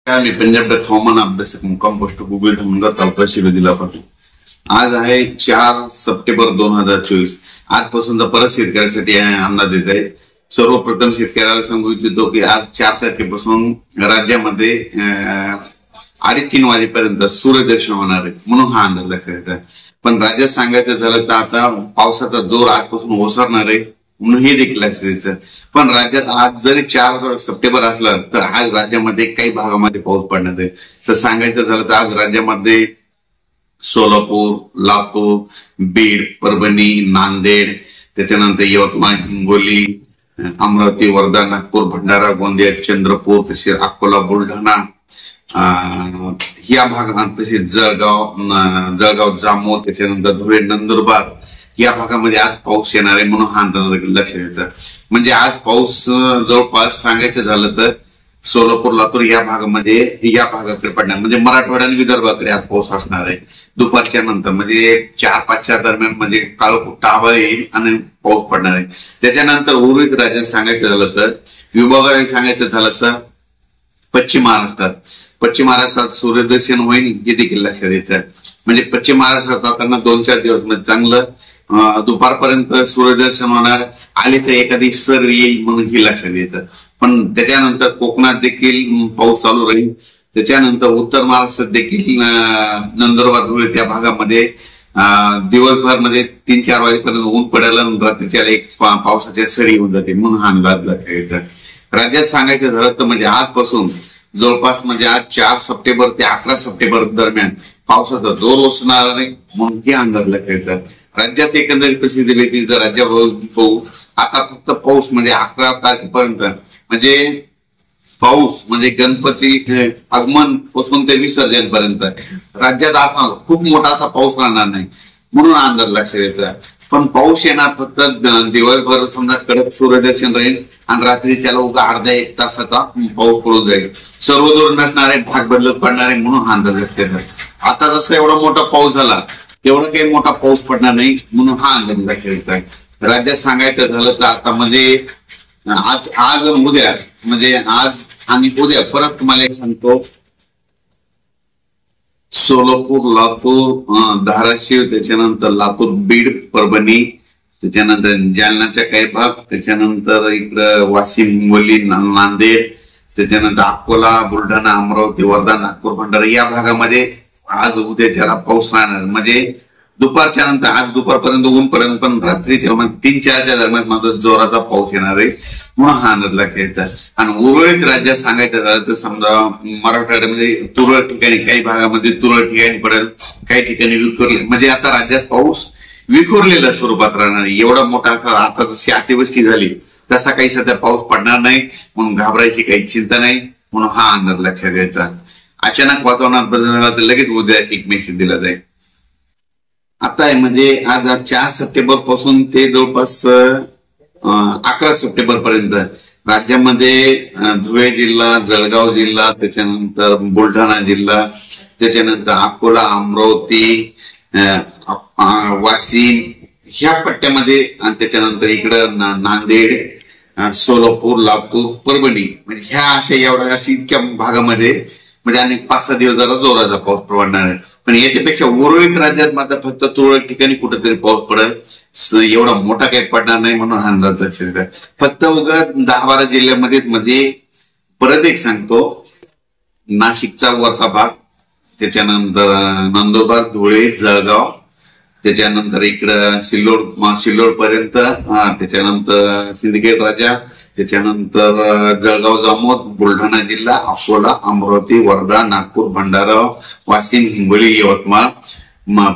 मी पंजाब हवामान अभ्यासक मुक्काम पोस्ट गुगल धामणगाव तालुका शिरोळ पासून आज आहे 4 सप्टेंबर 2024। आजपासूनचा परत शेतकऱ्यांसाठी अंदाज देत आहे। सर्वप्रथम शेतकऱ्याला सांगू इच्छितो की आज 4 तारखेपासून राज्यामध्ये 2:30-3 वाजेपर्यंत सूर्यदर्शन होणार आहे, म्हणून हा अंदाज लक्षात येतो। पण राज्यात सांगायचं झालं तर आता पावसाचा जोर आजपासून ओसरणार आहे, म्हणून हे देखील लक्षात द्यायचं। पण राज्यात आज जरी 4 सप्टेंबर असलं तर आज राज्यामध्ये काही भागामध्ये पाऊस पडणार आहे। तर सांगायचं झालं तर आज राज्यामध्ये सोलापूर, लातूर, बीड, परभणी, नांदेड, त्याच्यानंतर यवतमाळ, हिंगोली, अमरावती, वर्धा, नागपूर, भंडारा, गोंदिया, चंद्रपूर, तसेच अकोला, बुलढाणा या भागात, तसेच जळगाव, जामोद, त्याच्यानंतर धुळे, नंदुरबार या भागामध्ये आज पाऊस येणार आहे, म्हणून हा अंदाज लक्षात घ्यायचा। म्हणजे आज पाऊस जवळपास सांगायचं झालं तर सोलापूर, लातूर या भागाकडे पडणार, म्हणजे मराठवाडा आणि विदर्भाकडे आज पाऊस असणार आहे दुपारच्या नंतर, म्हणजे 4-5च्या दरम्यान म्हणजे काळोखुट्टा आभाळ येईल आणि पाऊस पडणार आहे। त्याच्यानंतर उर्वरित राज्यात सांगायचं झालं तर विभागाने सांगायचं झालं तर पश्चिम महाराष्ट्रात सूर्यदर्शन होईल, हे देखील लक्षात द्यायचं। म्हणजे पश्चिम महाराष्ट्रात आता 2-4 दिवस म्हणजे चांगलं दुपारपर्यंत सूर्यदर्शन होणार, आले तर एखादी सर येईल, म्हणून हे लक्षात द्यायचं। पण त्याच्यानंतर कोकणात देखील पाऊस चालू राहील। त्याच्यानंतर उत्तर महाराष्ट्रात देखील नंदुरबार, धुळे त्या भागामध्ये दिवसभर म्हणजे 3-4 वाजेपर्यंत ऊन पडेल आणि रात्रीच्या एक पावसाच्या सरी होऊन जाते, म्हणून हा अंदाज लक्षात घ्यायचा। राज्यात सांगायचं झालं तर म्हणजे आजपासून जवळपास म्हणजे आज 4 सप्टेंबर ते 11 सप्टेंबर दरम्यान पावसाचा जोर ओसरणार आहे, म्हणून हे अंदाज लक्षात घ्यायचा। राज्यात एकंदरीत परिस्थिती वेगळी, जर राज्यात आता फक्त पाऊस म्हणजे 11 तारखेपर्यंत म्हणजे पाऊस म्हणजे गणपती आगमन पासून ते विसर्जन पर्यंत राज्यात असा खूप मोठा असा पाऊस राहणार नाही, म्हणून अंदाज लक्षात येतो। पण पाऊस येणार फक्त दिवसभर समजा कडक सूर्यदर्शन राहील आणि रात्रीच्या उगा अर्धा-1 तासाचा पाऊस पडून जाईल, सर्वदूर नसणारे भाग बदलत पडणारे, म्हणून हा अंदाज लक्षात येतो। आता जसं एवढा मोठा पाऊस झाला तेवढा काही मोठा पाऊस पडणार नाही, म्हणून हा अंदाज लक्षात येतो। राज्यात सांगायचं झालं तर आता म्हणजे आज उद्या म्हणजे आज आणि उद्या परत तुम्हाला एक सांगतो, सोलापूर, लातूर, धाराशिव, त्याच्यानंतर लातूर, बीड, परभणी, त्याच्यानंतर जालन्याच्या काही भाग, त्याच्यानंतर इकडं वाशिम, हिंगोली, नांदेड, त्याच्यानंतर अकोला, बुलढाणा, अमरावती, वर्धा, नागपूर, भंडारा या भागामध्ये आज उद्या जरा पाऊस राहणार। म्हणजे दुपारच्या नंतर आज दुपारपर्यंत ऊन पडेल, पण रात्रीच्या 3-4च्या दरम्यान मात्र जोराचा पाऊस येणार आहे, म्हणून हा अंदाज लक्षात येतो। आणि उर्वरित राज्यात सांगायचं झालं तर समजा मराठवाड्यामध्ये तुरळक ठिकाणी, काही भागामध्ये तुरळक ठिकाणी पडेल, काही ठिकाणी विखुरले, म्हणजे आता राज्यात पाऊस विखुरलेल्या स्वरूपात राहणार आहे। एवढा मोठा आता जशी अतिवृष्टी झाली तसा काही सध्या पाऊस पडणार नाही, म्हणून घाबरायची काही चिंता नाही, म्हणून हा अंदाज लक्षात द्यायचा। अचानक वातावरणात बदल झाला तर लगेच उद्या एक मेसेज दिला जाईल। आता आहे म्हणजे आज 4 सप्टेंबर पासून ते जवळपास 11 सप्टेंबर पर्यंत राज्यामध्ये धुळे जिल्हा, जळगाव जिल्हा, त्याच्यानंतर बुलढाणा जिल्हा, त्याच्यानंतर अकोला, अमरावती, वाशिम ह्या पट्ट्यामध्ये, आणि त्याच्यानंतर इकडं नांदेड, सोलापूर, लातूर, परभणी, म्हणजे ह्या अशा इतक्या भागामध्ये म्हणजे आणि 5-6 दिवस जरा जोराचा पाऊस पडणार आहे। पण याच्यापेक्षा उर्वरित राज्यात मात्र फक्त तुरळक ठिकाणी कुठेतरी पाऊस पडेल, एवढा मोठा काही पडणार नाही, म्हणून अंदाज लक्षात येतात। फक्त उगा 10-12 जिल्ह्यामध्येच, म्हणजे परत एक सांगतो, नाशिकचा वरचा भाग, त्याच्यानंतर नंदुरबार, धुळे, जळगाव, त्याच्यानंतर इकडं सिल्लोड पर्यंत, त्याच्यानंतर सिंदखेड राजा, त्याच्यानंतर जळगाव, जामोद, बुलढाणा जिल्हा, अकोला, अमरावती, वर्धा, नागपूर, भंडारा, वाशिम, हिंगोली, यवतमाळ,